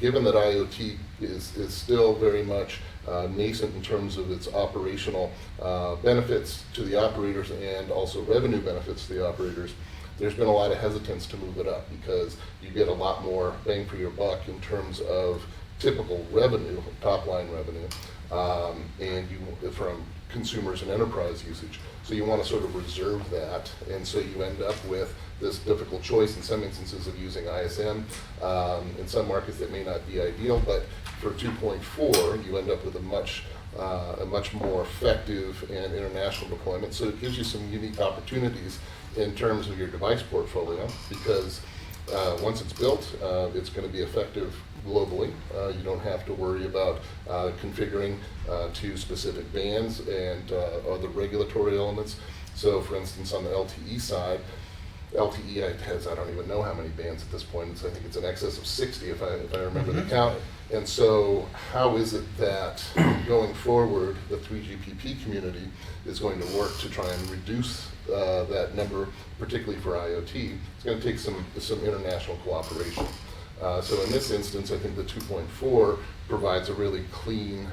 given that IoT is still very much nascent in terms of its operational benefits to the operators and also revenue benefits to the operators, there's been a lot of hesitance to move it up because you get a lot more bang for your buck in terms of typical revenue, top line revenue, and from consumers and enterprise usage. So you want to sort of reserve that, and so you end up with this difficult choice in some instances of using ISM. In some markets that may not be ideal, but for 2.4 you end up with a much more effective and international deployment. So it gives you some unique opportunities in terms of your device portfolio, because once it's built, it's going to be effective globally. You don't have to worry about configuring to specific bands and other regulatory elements. So for instance, on the LTE side, LTE has, I don't even know how many bands at this point. I think it's in excess of 60 if I remember the count. And so how is it that going forward the 3GPP community is going to work to try and reduce that number, particularly for IoT? It's going to take some international cooperation. So in this instance, I think the 2.4 provides a really clean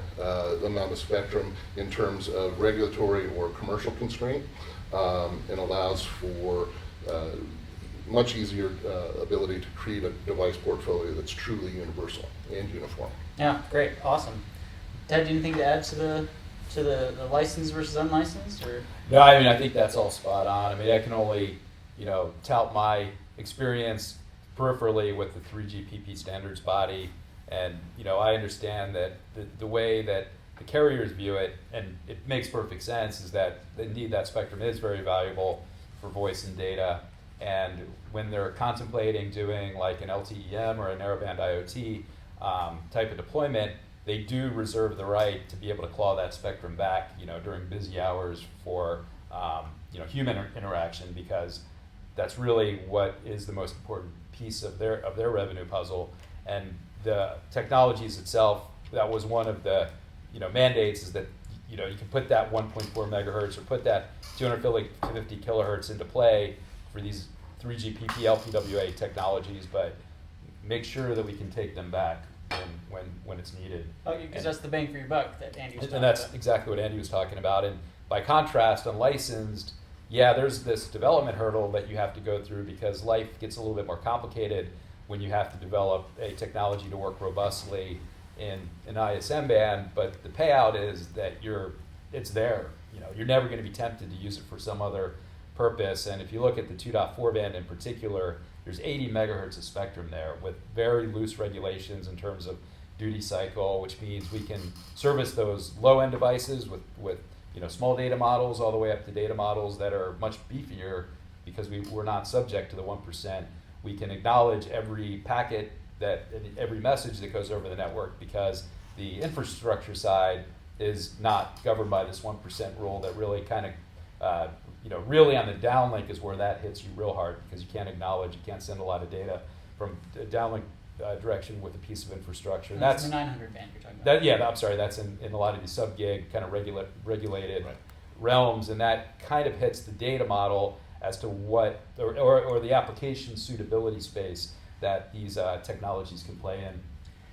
amount of spectrum in terms of regulatory or commercial constraint, and allows for much easier ability to create a device portfolio that's truly universal and uniform. Yeah, great, awesome. Ted, anything to add to the licensed versus unlicensed? Or? No, I mean, I think that's all spot on. I mean, I can only, tout my experience peripherally with the 3GPP standards body, and I understand that the way that the carriers view it, and it makes perfect sense, is that indeed that spectrum is very valuable for voice and data, and when they're contemplating doing like an LTE-M or a narrowband IoT type of deployment, they do reserve the right to be able to claw that spectrum back, during busy hours for human interaction, because that's really what is the most important piece of their revenue puzzle. And the technologies itself, that was one of the mandates, is that you can put that 1.4 megahertz or put that 250 kilohertz into play for these 3GPP LPWA technologies, but make sure that we can take them back when it's needed. Oh, because that's the bang for your buck that Andy was talking about. And that's exactly what Andy was talking about. And by contrast, unlicensed, there's this development hurdle that you have to go through, because life gets a little bit more complicated when you have to develop a technology to work robustly in an ISM band, but the payout is that it's there. You're never going to be tempted to use it for some other purpose. And if you look at the 2.4 band in particular, there's 80 megahertz of spectrum there with very loose regulations in terms of duty cycle, which means we can service those low-end devices with small data models all the way up to data models that are much beefier, because we're not subject to the 1%. We can acknowledge every packet, every message that goes over the network, because the infrastructure side is not governed by this 1% rule that really kind of, really on the downlink is where that hits you real hard, because you can't acknowledge, you can't send a lot of data from a downlink direction with a piece of infrastructure. And that's the 900 band you're talking about. I'm sorry, that's in a lot of these sub-gig kind of regulated realms, and that kind of hits the data model as to what, or the application suitability space that these technologies can play in.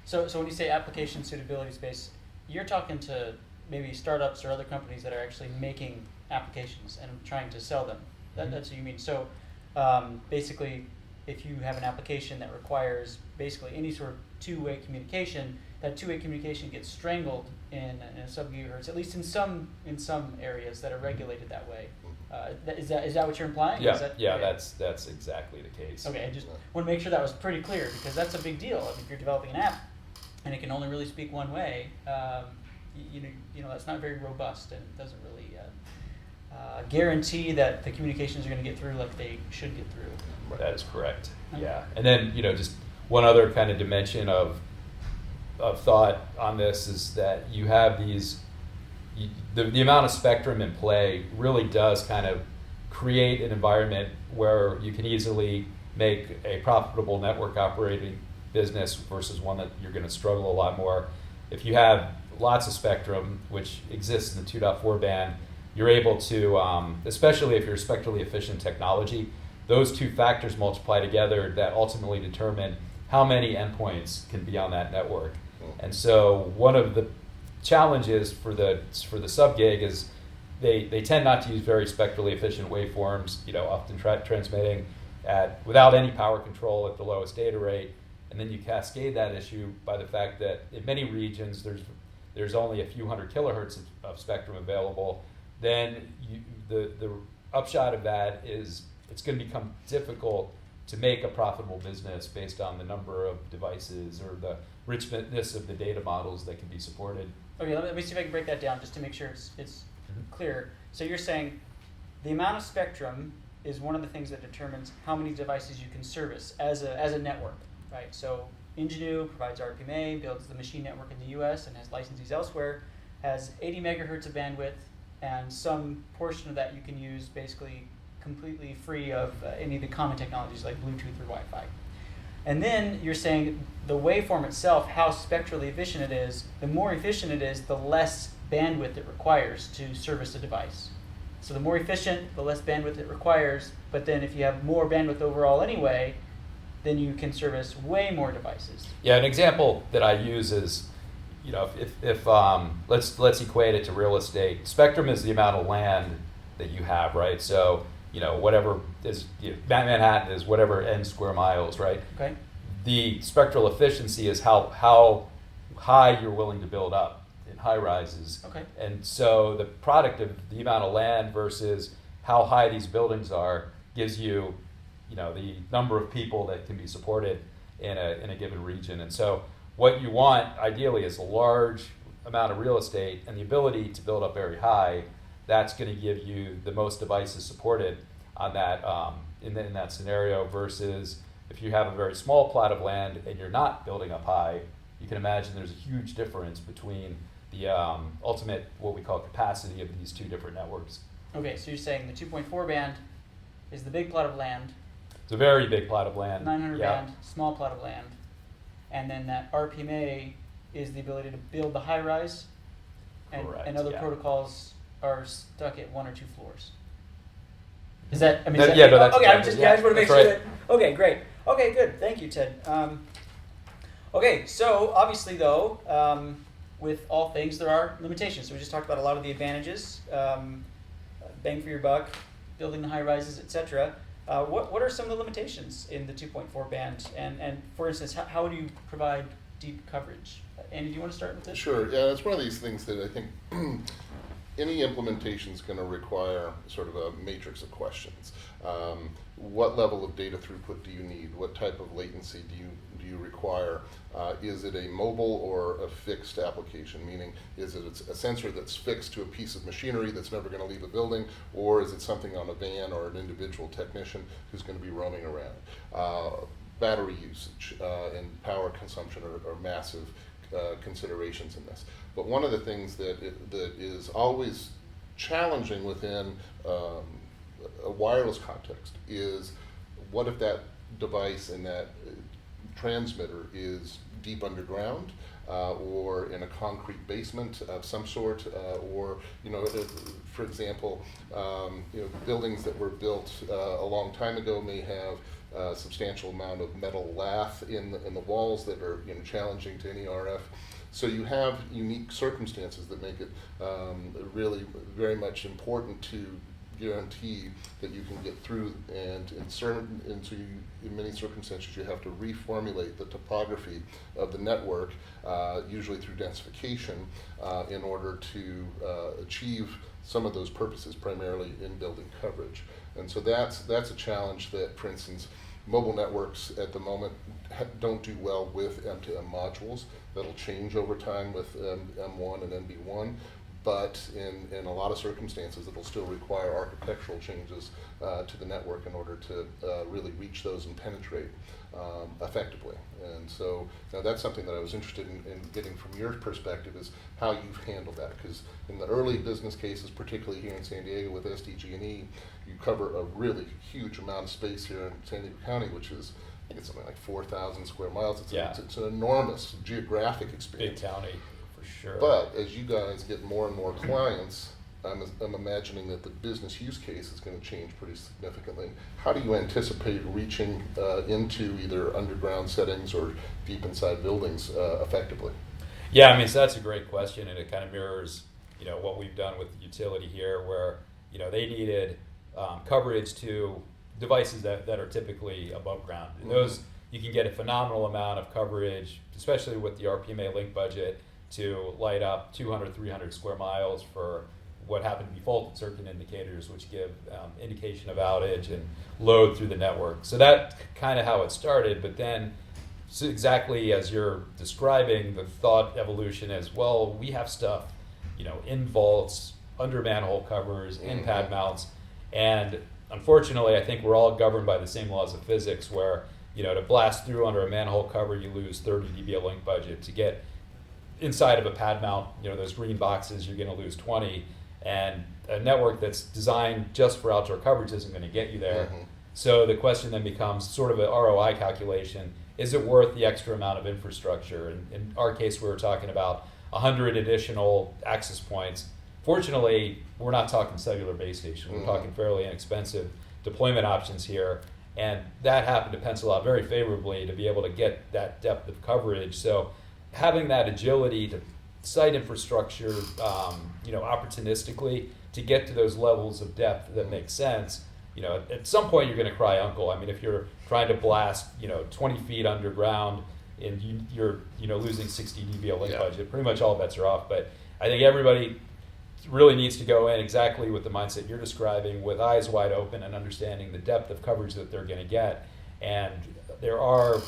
So when you say application suitability space, you're talking to maybe startups or other companies that are actually making applications and trying to sell them. That's what you mean. So basically, if you have an application that requires basically any sort of two-way communication, that two-way communication gets strangled in a sub-gigahertz, at least in some areas that are regulated that way. Is that what you're implying? Yeah, okay. That's exactly the case. Okay, I just want to make sure that was pretty clear, because that's a big deal. If you're developing an app and it can only really speak one way, that's not very robust, and it doesn't really guarantee that the communications are going to get through like they should get through. That is correct. Okay. Yeah, and then just one other kind of dimension of thought on this is that you have these. The amount of spectrum in play really does kind of create an environment where you can easily make a profitable network operating business versus one that you're going to struggle a lot more. If you have lots of spectrum, which exists in the 2.4 band, you're able to, especially if you're spectrally efficient technology, those two factors multiply together that ultimately determine how many endpoints can be on that network. And so one of the challenges for the sub-gig is they tend not to use very spectrally efficient waveforms, often transmitting without any power control at the lowest data rate. And then you cascade that issue by the fact that in many regions there's only a few hundred kilohertz of spectrum available. Then the upshot of that is it's going to become difficult to make a profitable business based on the number of devices or the richness of the data models that can be supported. Okay, let me see if I can break that down just to make sure it's clear. So you're saying the amount of spectrum is one of the things that determines how many devices you can service as a network, right? So Ingenu provides RPMA, builds the machine network in the US and has licensees elsewhere, has 80 megahertz of bandwidth, and some portion of that you can use basically completely free of any of the common technologies like Bluetooth or Wi-Fi. And then you're saying the waveform itself, how spectrally efficient it is, the more efficient it is, the less bandwidth it requires to service a device. So the more efficient, the less bandwidth it requires, but then if you have more bandwidth overall anyway, then you can service way more devices. Yeah, an example that I use is, if let's equate it to real estate. Spectrum is the amount of land that you have, right? So, whatever is, Manhattan is whatever n square miles, right? Okay. The spectral efficiency is how high you're willing to build up in high rises. Okay. And so the product of the amount of land versus how high these buildings are gives you, the number of people that can be supported in a given region. And so what you want ideally is a large amount of real estate and the ability to build up very high. That's going to give you the most devices supported on that in that scenario versus if you have a very small plot of land and you're not building up high. You can imagine there's a huge difference between the ultimate, what we call capacity of these two different networks. Okay, so you're saying the 2.4 band is the big plot of land, It's a very big plot of land. 900 Yeah. band, small plot of land, and then that RPMA is the ability to build the high rise, and Correct, other yeah. protocols are stuck at 1 or 2 floors. Is that? I mean, That- is that, yeah, no, that's okay. exactly- I just want to make that's sure right. that. Okay, great. Okay, good. Thank you, Ted. Okay, so obviously though, with all things there are limitations. So we just talked about a lot of the advantages, bang for your buck, building the high rises, etc. What are some of the limitations in the 2.4 band? And for instance, how do you provide deep coverage? Andy, do you want to start with this? Sure, yeah, it's one of these things that I think any implementation is going to require sort of a matrix of questions. What level of data throughput do you need? What type of latency do you require? Is it a mobile or a fixed application? Meaning, is it a sensor that's fixed to a piece of machinery that's never going to leave a building, or is it something on a van or an individual technician who's going to be roaming around? Battery usage and power consumption are massive considerations in this. But one of the things that is always challenging within a wireless context is what if that device and that transmitter is deep underground or in a concrete basement of some sort, or for example, buildings that were built a long time ago may have a substantial amount of metal lath in the walls that are challenging to any RF. So you have unique circumstances that make it really very much important to guarantee that you can get through, and in many circumstances you have to reformulate the topography of the network, usually through densification, in order to achieve some of those purposes, primarily in building coverage. And so that's a challenge that, for instance, mobile networks at the moment don't do well with M2M modules. That'll change over time with M1 and NB1. But in a lot of circumstances, it'll still require architectural changes to the network in order to really reach those and penetrate effectively. And so now that's something that I was interested in getting from your perspective, is how you've handled that. Because in the early business cases, particularly here in San Diego with SDG&E, you cover a really huge amount of space here in San Diego County, which is, I think it's something like 4,000 square miles. It's an enormous geographic experience. Big county, for sure. But as you guys get more and more clients, I'm imagining that the business use case is going to change pretty significantly. How do you anticipate reaching into either underground settings or deep inside buildings effectively? Yeah, I mean, so that's a great question, and it kind of mirrors, what we've done with the utility here, where, they needed coverage to devices that are typically above ground. And those, you can get a phenomenal amount of coverage, especially with the RPMA link budget, to light up 200, 300 square miles for what happen to be faulted circuit indicators, which give indication of outage and load through the network. So that's kind of how it started, but then so exactly as you're describing, the thought evolution as well, we have stuff, in vaults, under manhole covers, in pad mounts, and unfortunately, I think we're all governed by the same laws of physics where, to blast through under a manhole cover, you lose 30 dB of link budget. To get inside of a pad mount, those green boxes, you're going to lose 20. And a network that's designed just for outdoor coverage isn't going to get you there. So the question then becomes sort of an ROI calculation. Is it worth the extra amount of infrastructure? And in our case, we were talking about 100 additional access points. Fortunately, we're not talking cellular base station. We're talking fairly inexpensive deployment options here. And that happened to pencil out very favorably to be able to get that depth of coverage. So having that agility to site infrastructure, opportunistically to get to those levels of depth that make sense. At some point you're going to cry uncle. I mean, if you're trying to blast, 20 feet underground and you're losing 60 dB of link budget, pretty much all bets are off. But I think everybody really needs to go in exactly with the mindset you're describing, with eyes wide open and understanding the depth of coverage that they're going to get. And there are,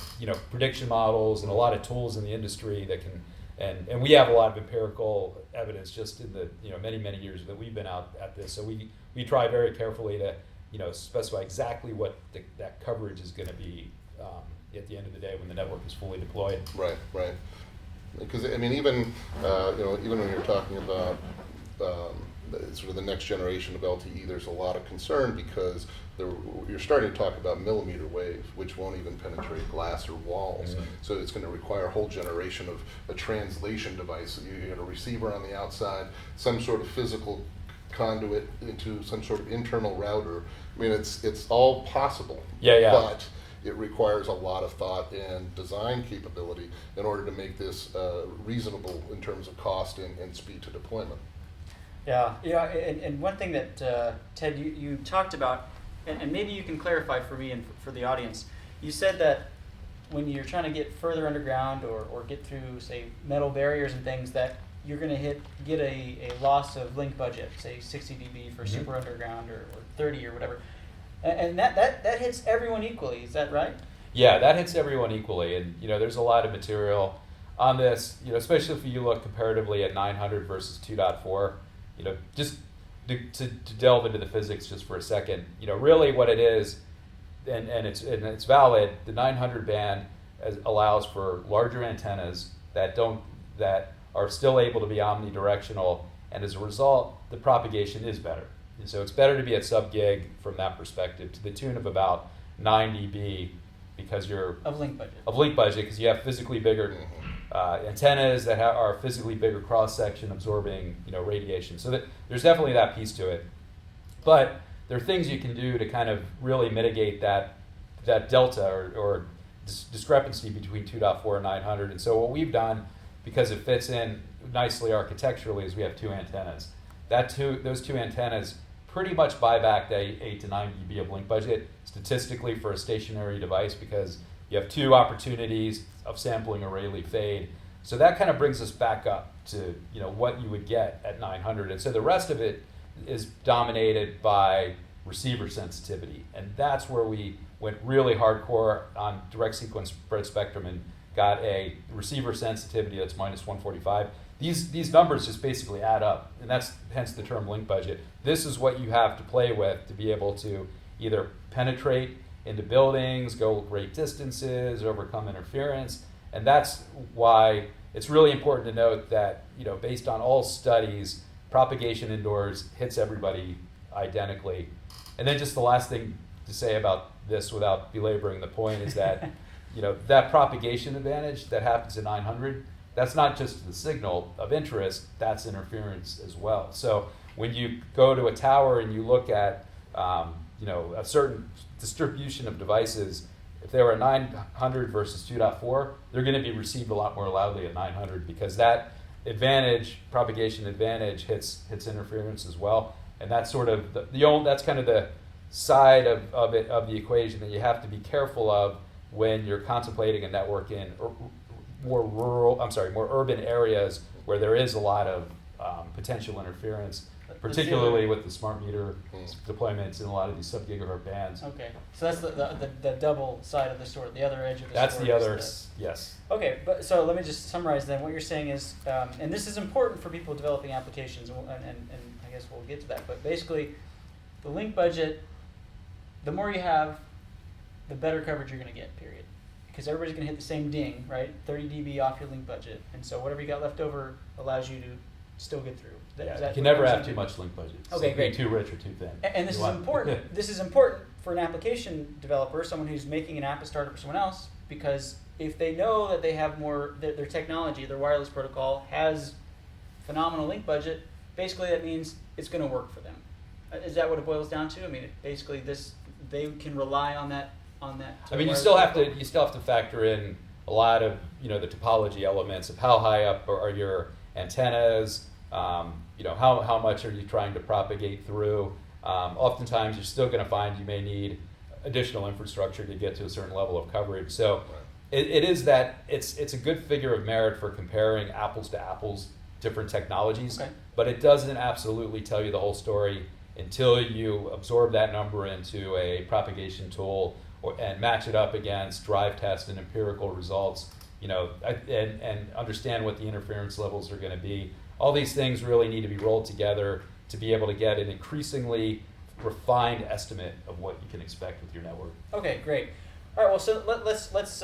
prediction models and a lot of tools in the industry that can. And we have a lot of empirical evidence just in the many years that we've been out at this. So we try very carefully to specify exactly what that coverage is going to be at the end of the day when the network is fully deployed. Right. Because I mean, even even when you're talking about sort of the next generation of LTE, there's a lot of concern because you're starting to talk about millimeter wave, which won't even penetrate glass or walls. So it's going to require a whole generation of a translation device. You get a receiver on the outside, some sort of physical conduit into some sort of internal router. I mean, it's all possible. But it requires a lot of thought and design capability in order to make this reasonable in terms of cost and speed to deployment. And one thing that Ted, you talked about, and maybe you can clarify for me and for the audience. You said that when you're trying to get further underground or get through, say, metal barriers and things, that you're going to get a loss of link budget, say 60 dB for super underground or 30 or whatever. And that hits everyone equally, is that right? Yeah, that hits everyone equally. And there's a lot of material on this, especially if you look comparatively at 900 versus 2.4. Just to delve into the physics just for a second, really what it is, and it's valid. The 900 band allows for larger antennas that are still able to be omnidirectional, and as a result, the propagation is better. And so it's better to be at sub-gig from that perspective, to the tune of about 9 dB, because you're of link budget because you have physically bigger antennas that are physically bigger cross section absorbing radiation. So there's definitely that piece to it. But there are things you can do to kind of really mitigate that delta or discrepancy between 2.4 and 900. And so what we've done, because it fits in nicely architecturally, is we have two antennas. Those two antennas pretty much buy back the 8 to 9 dB of link budget statistically for a stationary device, because you have two opportunities of sampling a Rayleigh fade. So that kind of brings us back up to what you would get at 900. And so the rest of it is dominated by receiver sensitivity. And that's where we went really hardcore on direct sequence spread spectrum and got a receiver sensitivity that's minus 145. These numbers just basically add up, and that's hence the term link budget. This is what you have to play with to be able to either penetrate into buildings, go great distances, overcome interference. And that's why it's really important to note that, based on all studies, propagation indoors hits everybody identically. And then just the last thing to say about this without belaboring the point is that, that propagation advantage that happens at 900 that's not just the signal of interest, that's interference as well. So when you go to a tower and you look at a certain distribution of devices, if they were at 900 versus 2.4, they're going to be received a lot more loudly at 900 because that propagation advantage hits interference as well. And that's sort of that's kind of the side of the equation that you have to be careful of when you're contemplating a network in more urban areas where there is a lot of potential interference, particularly with the smart meter deployments in a lot of these sub-gigahertz bands. Okay, so that's the double side of the sword, the other edge of the That's sword. the other, yes. Okay, but so let me just summarize then. What you're saying is, and this is important for people developing applications, and I guess we'll get to that, but basically, the link budget, the more you have, the better coverage you're going to get, period. Because everybody's going to hit the same ding, right? 30 dB off your link budget, and so whatever you got left over allows you to still get through. You can never have too much link budget. Okay, so great. Be too rich or too thin. And this is important. This is important for an application developer, someone who's making an app, a startup, or someone else, because if they know that they have more, their technology, their wireless protocol has phenomenal link budget, basically that means it's going to work for them. Is that what it boils down to? I mean, basically they can rely on that. I mean, you still have to factor in a lot of the topology elements of how high up are your antennas. How much are you trying to propagate through? Oftentimes, you're still going to find you may need additional infrastructure to get to a certain level of coverage. So, it's a good figure of merit for comparing apples to apples, different technologies. Okay. But it doesn't absolutely tell you the whole story until you absorb that number into a propagation tool and match it up against drive test and empirical results. And understand what the interference levels are going to be. All these things really need to be rolled together to be able to get an increasingly refined estimate of what you can expect with your network. Okay, great. All right, well, so let's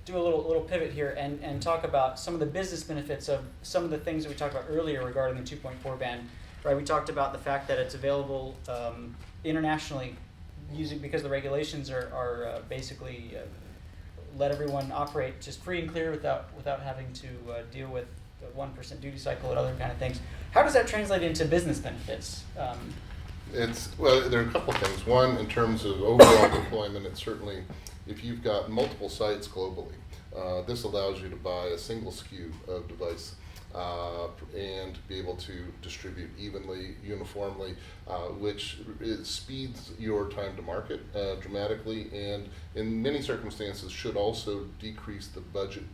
do a little pivot here and talk about some of the business benefits of some of the things that we talked about earlier regarding the 2.4 band. Right, we talked about the fact that it's available internationally, because the regulations are basically let everyone operate just free and clear without having to deal with the 1% duty cycle and other kind of things. How does that translate into business benefits? There are a couple things. One, in terms of overall deployment, it's certainly, if you've got multiple sites globally, this allows you to buy a single SKU of device and be able to distribute evenly, uniformly, which speeds your time to market dramatically, and in many circumstances should also decrease the budget.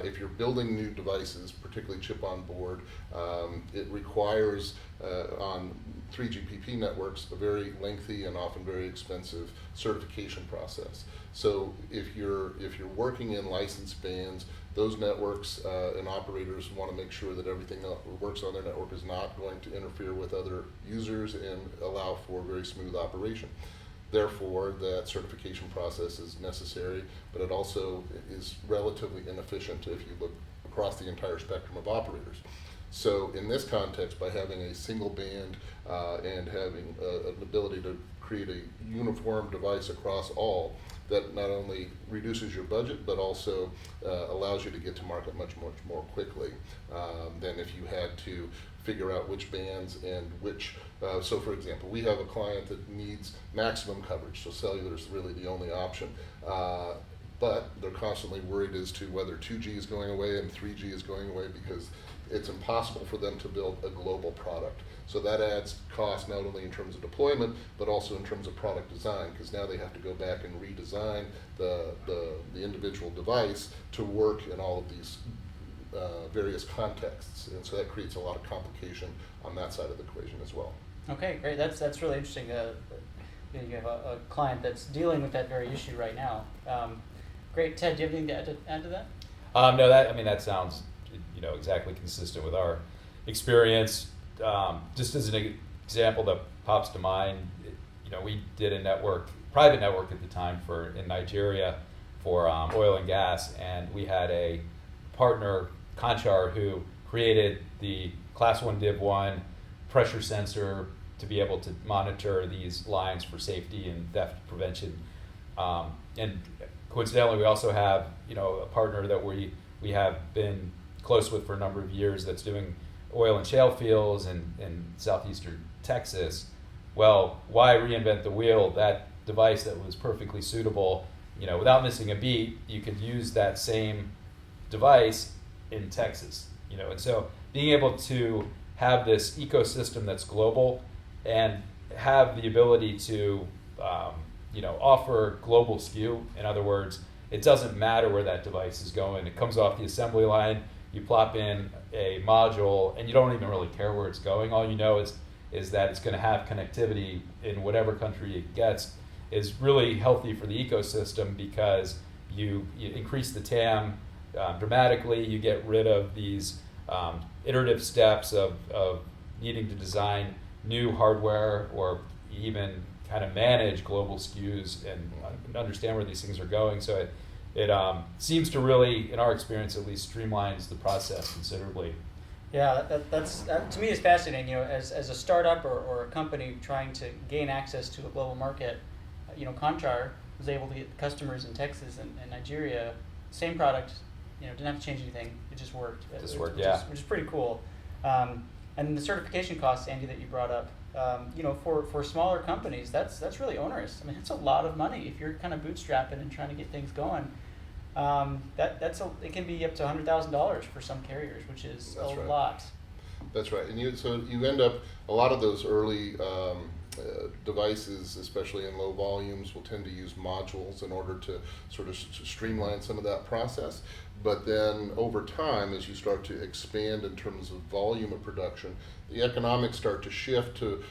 If you're building new devices, particularly chip on board, it requires on 3GPP networks a very lengthy and often very expensive certification process. So if you're working in licensed bands, those networks and operators want to make sure that everything that works on their network is not going to interfere with other users and allow for very smooth operation. Therefore, that certification process is necessary, but it also is relatively inefficient if you look across the entire spectrum of operators. So in this context, by having a single band and having an ability to create a uniform device across all, that not only reduces your budget, but also allows you to get to market much more quickly than if you had to figure out which bands and which. So for example, we have a client that needs maximum coverage, so cellular is really the only option. But they're constantly worried as to whether 2G is going away and 3G is going away, because it's impossible for them to build a global product. So that adds cost not only in terms of deployment, but also in terms of product design, because now they have to go back and redesign the individual device to work in all of these various contexts. And so that creates a lot of complication on that side of the equation as well. Okay, great. That's really interesting. You have a client that's dealing with that very issue right now. Great. Ted, do you have anything to add to that? No, that sounds exactly consistent with our experience. Just as an example that pops to mind, we did a private network at the time in Nigeria for oil and gas, and we had a partner, Conchar, who created the Class 1 Div 1 pressure sensor to be able to monitor these lines for safety and theft prevention. And coincidentally, we also have a partner that we we have been close with for a number of years that's doing oil and shale fields in southeastern Texas. Well, why reinvent the wheel? That device that was perfectly suitable, without missing a beat, you could use that same device in Texas, and so being able to have this ecosystem that's global and have the ability to, offer global SKU. In other words, it doesn't matter where that device is going. It comes off the assembly line, you plop in a module, and you don't even really care where it's going. All you know is that it's going to have connectivity in whatever country it gets, is really healthy for the ecosystem, because you increase the TAM dramatically. You get rid of these iterative steps of needing to design new hardware or even kind of manage global SKUs and understand where these things are going. So it seems to really, in our experience at least, streamlines the process considerably. Yeah, that to me is fascinating. As a startup or a company trying to gain access to a global market, Contrar was able to get customers in Texas and Nigeria, same product, didn't have to change anything. It just worked. Which is pretty cool. And the certification costs, Andy, that you brought up, for smaller companies, that's really onerous. I mean, it's a lot of money if you're kind of bootstrapping and trying to get things going. It can be up to $100,000 for some carriers, which is a lot. That's right, and you end up, a lot of those early devices, especially in low volumes, will tend to use modules in order to sort of streamline some of that process. But then over time, as you start to expand in terms of volume of production, the economics start to shift to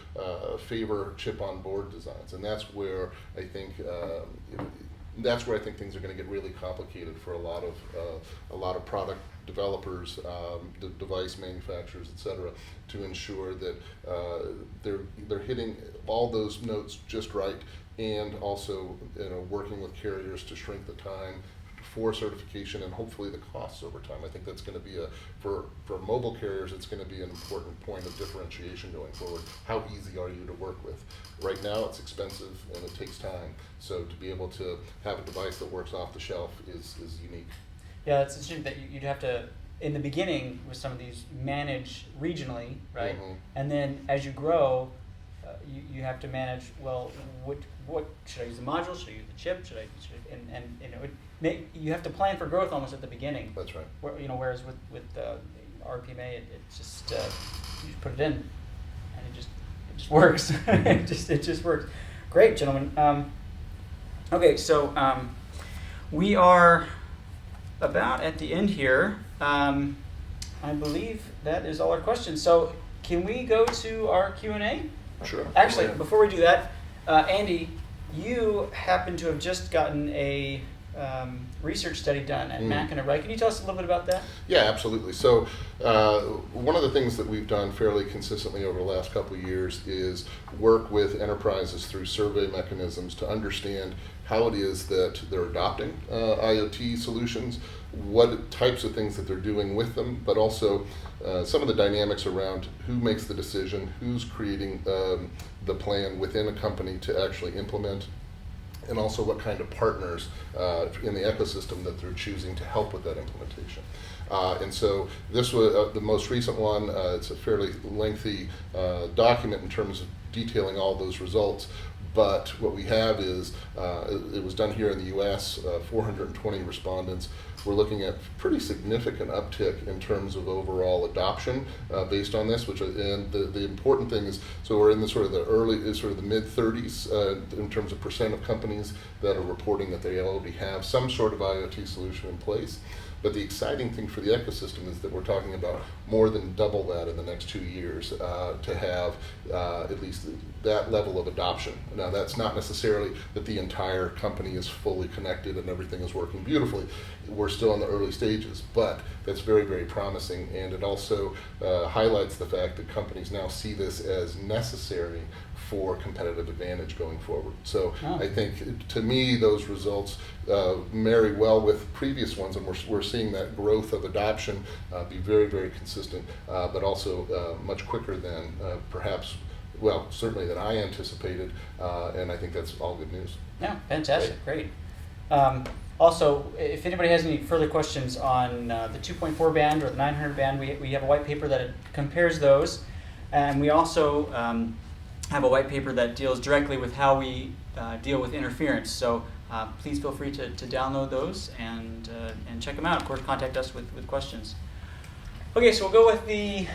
favor chip-on-board designs, and that's where I think things are going to get really complicated for a lot of product developers, device manufacturers, etc., to ensure that they're hitting all those notes just right, and also working with carriers to shrink the time for certification and hopefully the costs over time. I think that's going to be for mobile carriers, it's going to be an important point of differentiation going forward. How easy are you to work with? Right now it's expensive and it takes time. So to be able to have a device that works off the shelf is unique. Yeah, it's interesting that you'd have to, in the beginning with some of these, manage regionally, right? Mm-hmm. And then as you grow, you have to manage, well, what should I use the module? Should I use the chip? You have to plan for growth almost at the beginning. That's right. Whereas with RPMA, it's just you just put it in, and it just works. it just works. Great, gentlemen. Okay, so we are about at the end here. I believe that is all our questions. So can we go to our Q&A? Sure. Actually, before we do that, Andy, you happen to have just gotten a research study done at Machina, right? Can you tell us a little bit about that? Yeah, absolutely. So one of the things that we've done fairly consistently over the last couple of years is work with enterprises through survey mechanisms to understand how it is that they're adopting IoT solutions, what types of things that they're doing with them, but also some of the dynamics around who makes the decision, who's creating the plan within a company to actually implement, and also what kind of partners in the ecosystem that they're choosing to help with that implementation. And so this was the most recent one. It's a fairly lengthy document in terms of detailing all those results. But what we have is, it was done here in the US, 420 respondents. We're looking at pretty significant uptick in terms of overall adoption based on this, and the important thing is, so we're in the the mid 30s in terms of percent of companies that are reporting that they already have some sort of IoT solution in place. But the exciting thing for the ecosystem is that we're talking about more than double that in the next 2 years to have at least that level of adoption. Now, that's not necessarily that the entire company is fully connected and everything is working beautifully. We're still in the early stages, but that's very, very promising, and it also highlights the fact that companies now see this as necessary for competitive advantage going forward. So I think, to me, those results marry well with previous ones, and we're seeing that growth of adoption be very, very consistent, but also much quicker than certainly than I anticipated, and I think that's all good news. Yeah, fantastic, great. Also, if anybody has any further questions on the 2.4 band or the 900 band, we have a white paper that compares those. And we also have a white paper that deals directly with how we deal with interference. So please feel free to download those and check them out. Of course, contact us with questions. Okay, so we'll go with the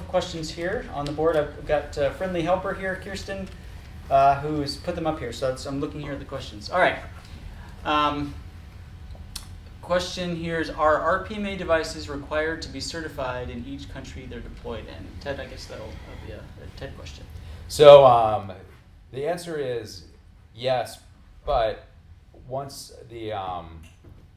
questions here on the board. I've got a friendly helper here, Kirsten, who's put them up here. So I'm looking here at the questions. All right. Question here is, are RPMA devices required to be certified in each country they're deployed in? Ted, I guess that'll be a Ted question. So the answer is yes, but once the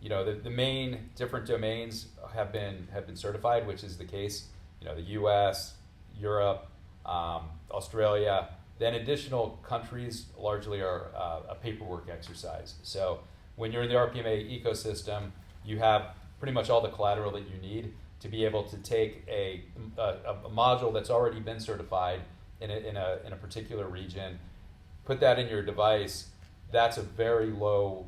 the main different domains have been certified, which is the case, the U.S., Europe, Australia, then additional countries largely are a paperwork exercise. So when you're in the RPMA ecosystem, you have pretty much all the collateral that you need to be able to take a module that's already been certified in a particular region, put that in your device. That's a very low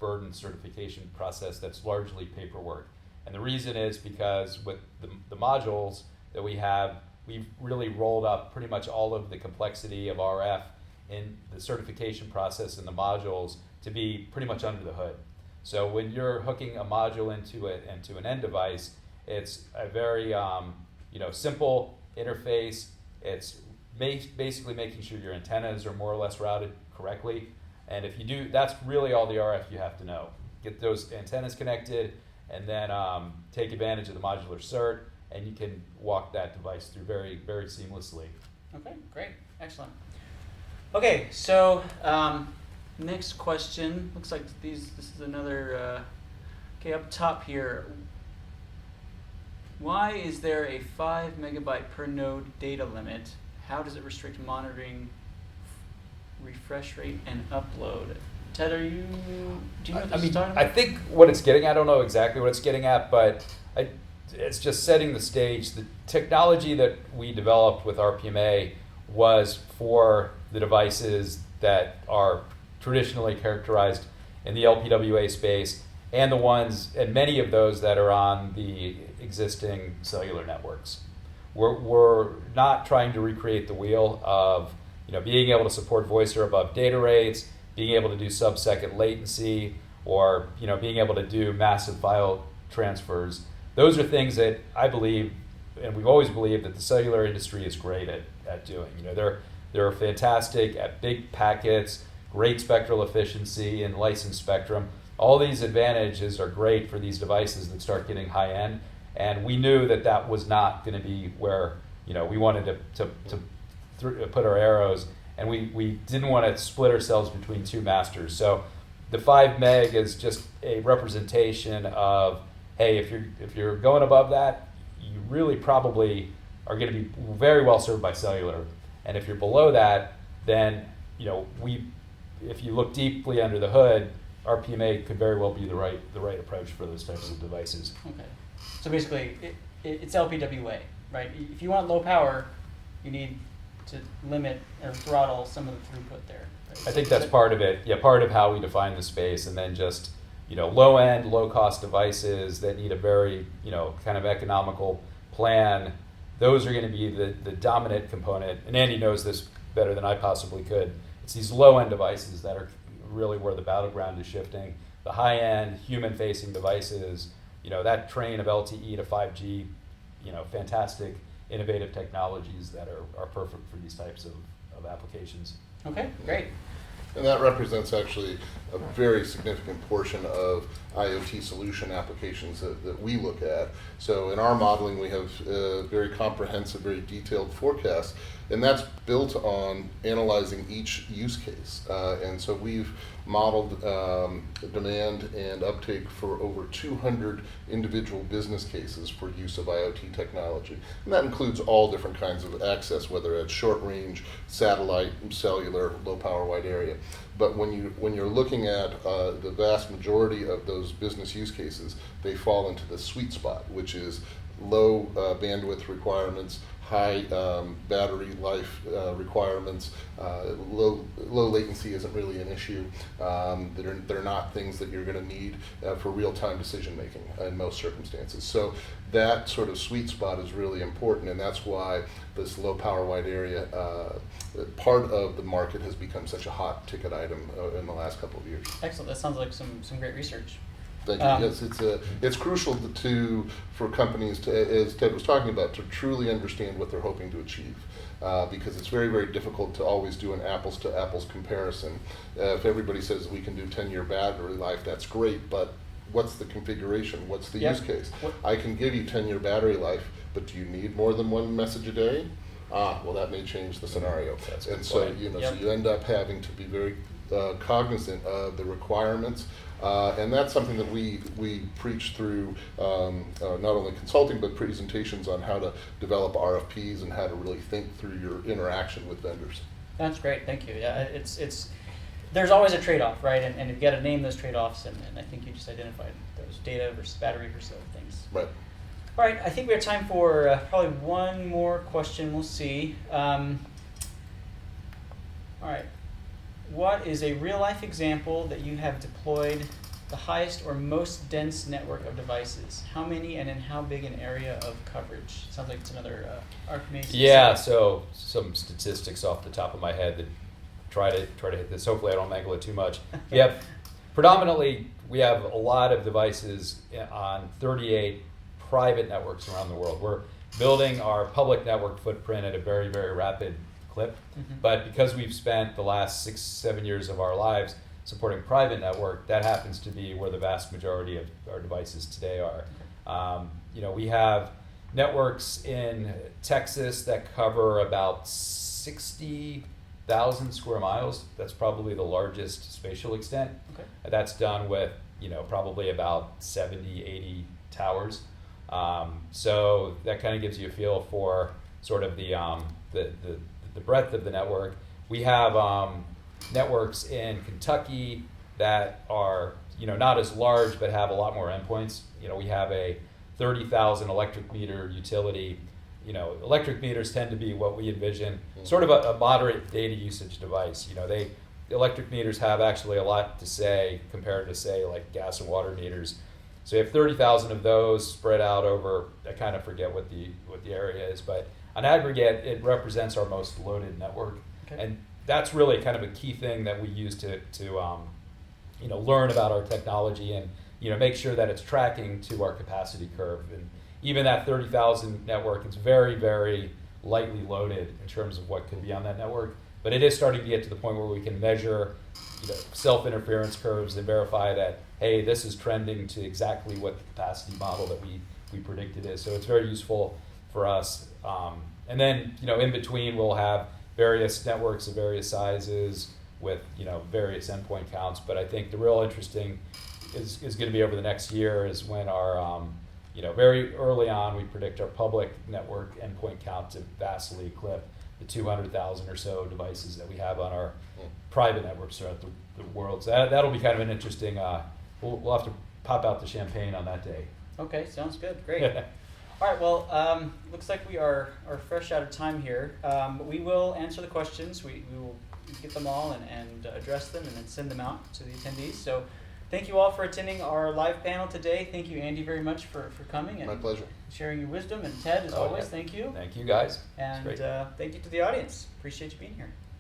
burden certification process that's largely paperwork. And the reason is because with the modules that we have, we've really rolled up pretty much all of the complexity of RF in the certification process in the modules to be pretty much under the hood. So when you're hooking a module into an end device, it's a very simple interface. It's basically making sure your antennas are more or less routed correctly. And if you do, that's really all the RF you have to know. Get those antennas connected, and then take advantage of the modular cert, and you can walk that device through very, very seamlessly. Okay, great, excellent. Okay, so next question. Looks like this is another. Okay, up top here. Why is there a 5 megabyte per node data limit? How does it restrict monitoring, refresh rate, and upload? Ted, do you know what this is talking about? I think what it's getting at, I don't know exactly what it's getting at, but it's just setting the stage. The technology that we developed with RPMA was for the devices that are traditionally characterized in the LPWA space, and many of those that are on the existing cellular networks. We're not trying to recreate the wheel of being able to support voice or above data rates, being able to do sub-second latency, or being able to do massive file transfers. Those are things that I believe, and we've always believed, that the cellular industry is great at doing. They're fantastic at big packets, great spectral efficiency and licensed spectrum. All these advantages are great for these devices that start getting high end, and we knew that was not going to be where we wanted to put our arrows, and we didn't want to split ourselves between two masters. So the 5 meg is just a representation of, hey, if you're going above that, you really probably are going to be very well served by cellular. And if you're below that, then if you look deeply under the hood, RPMA could very well be the right approach for those types of devices. Okay, so basically it's LPWA, right? If you want low power, you need to limit or throttle some of the throughput there. Right? I think that's part of it. Yeah, part of how we define the space, and then just low end, low cost devices that need a very kind of economical plan. Those are going to be the dominant component, and Andy knows this better than I possibly could. It's these low end devices that are really where the battleground is shifting. The high end, human facing devices, that train of LTE to 5G, fantastic innovative technologies that are perfect for these types of applications. Okay, great. And that represents actually a very significant portion of IoT solution applications that we look at. So in our modeling, we have a very comprehensive, very detailed forecast, and that's built on analyzing each use case. And so we've modeled demand and uptake for over 200 individual business cases for use of IoT technology. And that includes all different kinds of access, whether it's short range, satellite, cellular, low power, wide area. But when you're looking at the vast majority of those business use cases, they fall into the sweet spot, which is low bandwidth requirements, high battery life requirements. Low latency isn't really an issue. They're not things that you're going to need for real-time decision making in most circumstances. So that sort of sweet spot is really important, and that's why this low power wide area part of the market has become such a hot ticket item in the last couple of years. Excellent. That sounds like some great research. Thank you. Yes, it's crucial for companies to, as Ted was talking about, to truly understand what they're hoping to achieve, because it's very, very difficult to always do an apples to apples comparison. If everybody says we can do 10-year battery life, that's great, but what's the configuration? What's the use case? I can give you 10-year battery life, but do you need more than one message a day? Well, that may change the scenario. And so, so you end up having to be very cognizant of the requirements. And that's something that we preach through not only consulting but presentations on how to develop RFPs and how to really think through your interaction with vendors. That's great, thank you. Yeah, it's there's always a trade-off, right? And you've got to name those trade-offs, and I think you just identified those: data versus battery versus other things. Right. All right, I think we have time for probably one more question. We'll see. All right. What is a real-life example that you have deployed the highest or most dense network of devices? How many and in how big an area of coverage? Sounds like it's another RPMA. Yeah, so some statistics off the top of my head that try to hit this. Hopefully I don't mangle it too much. We have we have a lot of devices on 38 private networks around the world. We're building our public network footprint at a very, very rapid clip. But because we've spent the last 6-7 years of our lives supporting private network, that happens to be where the vast majority of our devices today are. We have networks in Texas that cover about 60,000 square miles. That's probably the largest spatial extent. Okay. That's done with probably about 70, 80 towers. So that kind of gives you a feel for sort of the breadth of the network. We have networks in Kentucky that are not as large but have a lot more endpoints. We have a 30,000 electric meter utility. Electric meters tend to be what we envision sort of a moderate data usage device. Electric meters have actually a lot to say compared to, say, like gas and water meters. So you have 30,000 of those spread out over, I kind of forget what the area is, but on aggregate, it represents our most loaded network. Okay. And that's really kind of a key thing that we use to learn about our technology and make sure that it's tracking to our capacity curve. And even that 30,000 network, it's very, very lightly loaded in terms of what could be on that network. But it is starting to get to the point where we can measure self-interference curves and verify that, hey, this is trending to exactly what the capacity model that we predicted is. So it's very useful for us. And then, in between, we'll have various networks of various sizes with, various endpoint counts. But I think the real interesting is going to be over the next year is when our, very early on, we predict our public network endpoint count to vastly eclipse the 200,000 or so devices that we have on our private networks throughout the world. So that'll be kind of an interesting, we'll have to pop out the champagne on that day. Okay, sounds good. Great. All right, well, looks like we are fresh out of time here. But we will answer the questions. We will get them all and address them and then send them out to the attendees. So thank you all for attending our live panel today. Thank you, Andy, very much for coming and My pleasure. sharing your wisdom. And Ted, as always, thank you. Thank you, guys. And thank you to the audience. Appreciate you being here.